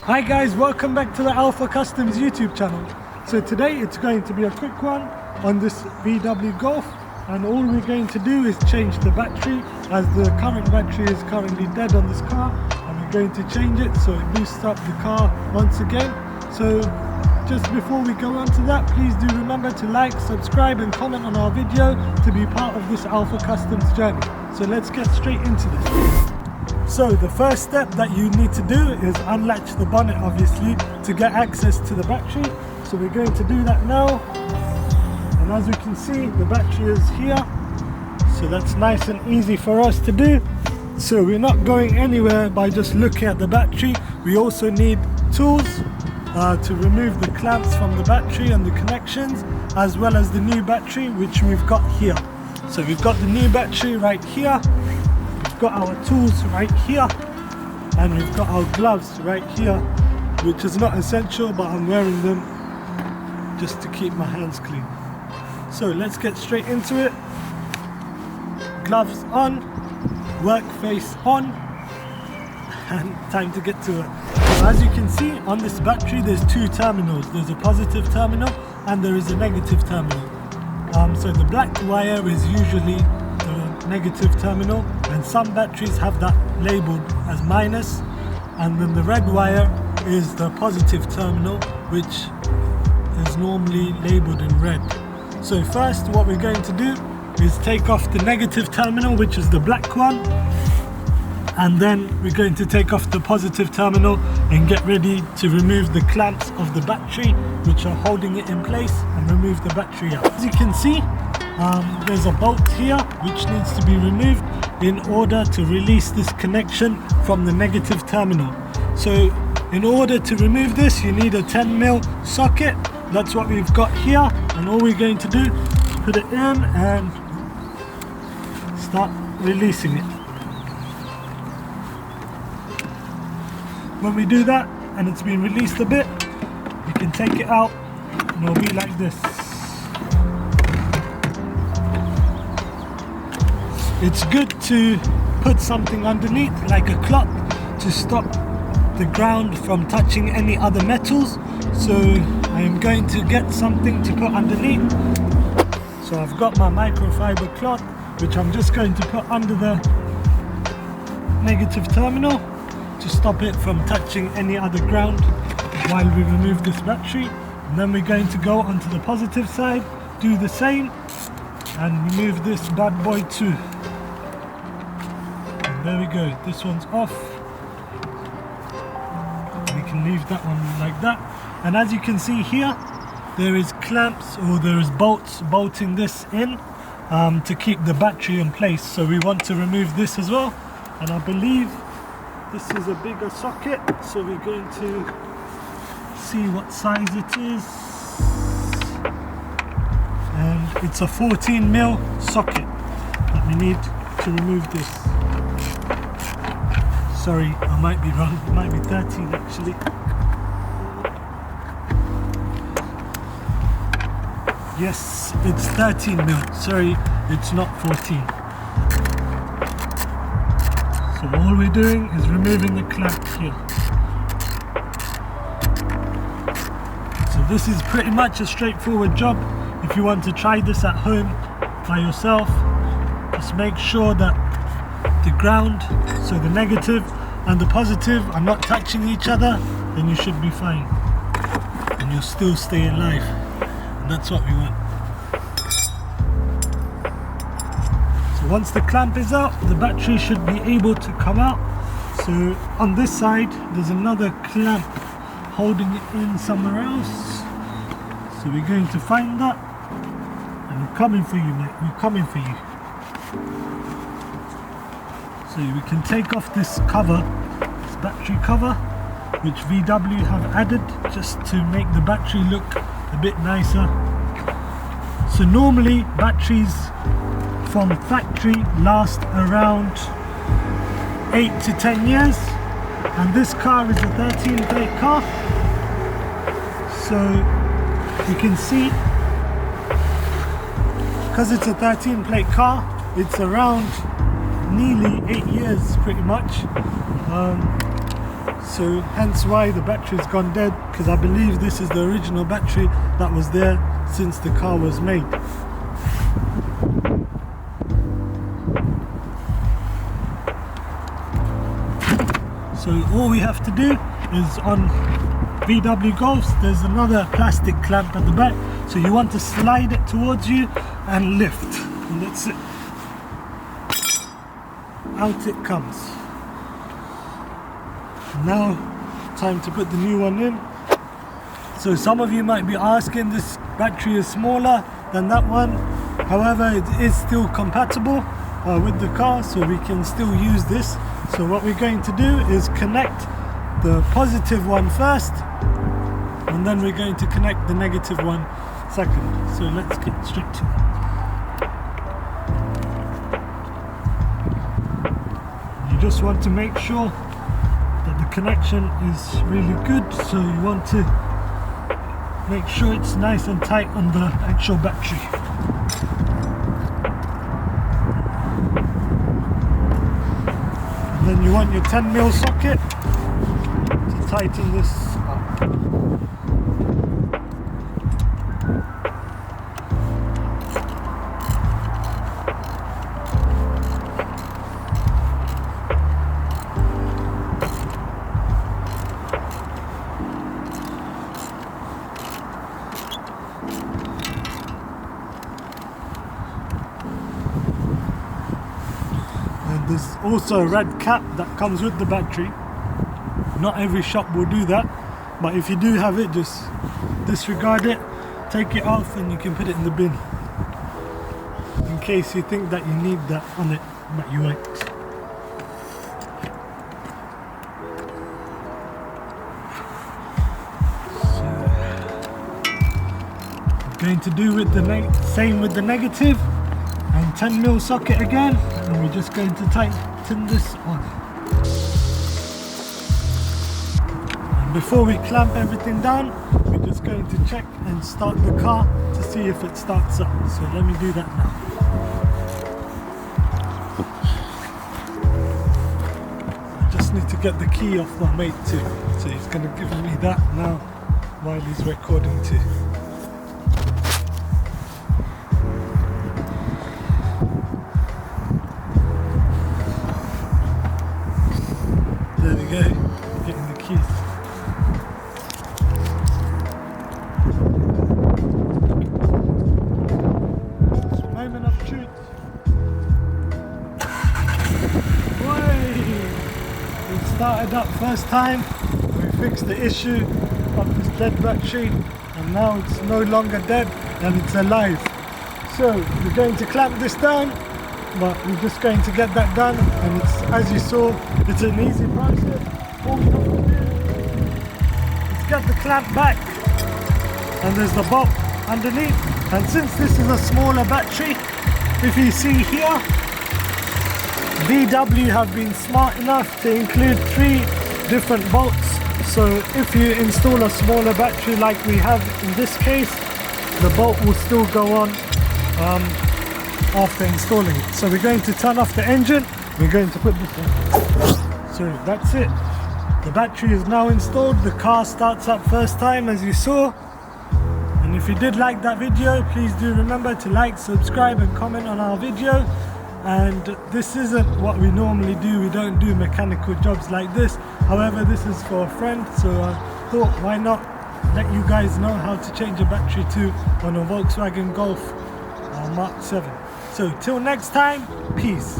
Hi guys, welcome back to the Alpha Customs YouTube channel. So today it's going to be a quick one on this VW Golf, and all we're going to do is change the battery, as the current battery is currently dead on this car, and we're going to change it so it boosts up the car once again. So just before we go on to that, please do remember to like, subscribe and comment on our video to be part of this Alpha Customs journey. So let's get straight into this. So the first step that you need to do is unlatch the bonnet, obviously, to get access to the battery. So we're going to do that now, and as we can see, the battery is here, so that's nice and easy for us to do. So we're not going anywhere by just looking at the battery. We also need tools to remove the clamps from the battery and the connections, as well as the new battery, which we've got here. So we've got the new battery right here, we've got our tools right here, and we've got our gloves right here, which is not essential, but I'm wearing them just to keep my hands clean. So let's get straight into it. Gloves on, work face on, and time to get to it. So as you can see on this battery, there's two terminals. There's a positive terminal and there is a negative terminal. So the black wire is usually the negative terminal, and some batteries have that labeled as minus, and then the red wire is the positive terminal, which is normally labeled in red. So first what we're going to do is take off the negative terminal, which is the black one, and then we're going to take off the positive terminal and get ready to remove the clamps of the battery which are holding it in place, and remove the battery out. As you can see, there's a bolt here which needs to be removed in order to release this connection from the negative terminal. So in order to remove this, you need a 10mm socket. That's what we've got here, and all we're going to do is put it in and start releasing it. When we do that and it's been released a bit, you can take it out and it'll be like this. It's good to put something underneath, like a cloth, to stop the ground from touching any other metals. So I am going to get something to put underneath. So I've got my microfiber cloth, which I'm just going to put under the negative terminal to stop it from touching any other ground while we remove this battery. And then we're going to go onto the positive side, do the same, and remove this bad boy too. And there we go, this one's off. We can leave that one like that. And as you can see here, there is clamps, or there is bolts bolting this in to keep the battery in place. So we want to remove this as well, and I believe this is a bigger socket, so we're going to see what size it is, and it's a 14mm socket that we need to remove this. Sorry, I might be wrong, it might be 13 actually. Yes, it's 13mm, sorry, it's not 14. So all we're doing is removing the clamp here. So this is pretty much a straightforward job. If you want to try this at home by yourself, just make sure that the ground, so the negative and the positive, are not touching each other, then you should be fine. And you'll still stay alive. And that's what we want. Once the clamp is out, the battery should be able to come out. So on this side, there's another clamp holding it in somewhere else. So we're going to find that, and we're coming for you, mate. We're coming for you. So we can take off this cover, this battery cover, which VW have added just to make the battery look a bit nicer. So normally batteries from factory last around 8 to 10 years, and this car is a 13 plate car, so you can see, because it's a 13 plate car, it's around nearly 8 years pretty much. so hence why the battery's gone dead, because I believe this is the original battery that was there since the car was made. So all we have to do is, on VW Golfs there's another plastic clamp at the back, so you want to slide it towards you and lift, and that's it. Out it comes. Now time to put the new one in. So some of you might be asking, this battery is smaller than that one, however it is still compatible with the car, so we can still use this. So what we're going to do is connect the positive one first, and then we're going to connect the negative one second. So let's get straight to it. You just want to make sure that the connection is really good, so you want to make sure it's nice and tight on the actual battery. Then you want your 10mm socket to tighten this up. There's also a red cap that comes with the battery. Not every shop will do that, but if you do have it, just disregard it, take it off, and you can put it in the bin, in case you think that you need that on it, but you won't. So, I'm going to do with the same with the negative, and 10mm socket again, and we're just going to tighten this on. And before we clamp everything down, we're just going to check and start the car to see if it starts up. So let me do that now. I just need to get the key off my mate too, so he's going to give me that now while he's recording too. There we go, getting the keys. Moment of truth. It started up first time. We fixed the issue of this dead battery, and now it's no longer dead and it's alive. So we're going to clamp this down, but we're just going to get that done, and it's, as you saw, it's an easy process. All we have to do is get the clamp back, and there's the bolt underneath. And since this is a smaller battery, if you see here, VW have been smart enough to include 3 different bolts. So if you install a smaller battery like we have in this case, the bolt will still go on after installing it. So we're going to turn off the engine, we're going to put this in. So that's it, the battery is now installed, the car starts up first time as you saw. And if you did like that video, please do remember to like, subscribe and comment on our video. And this isn't what we normally do, we don't do mechanical jobs like this. However, this is for a friend, so I thought why not let you guys know how to change a battery too on a Volkswagen Golf Mark 7. So till next time, peace.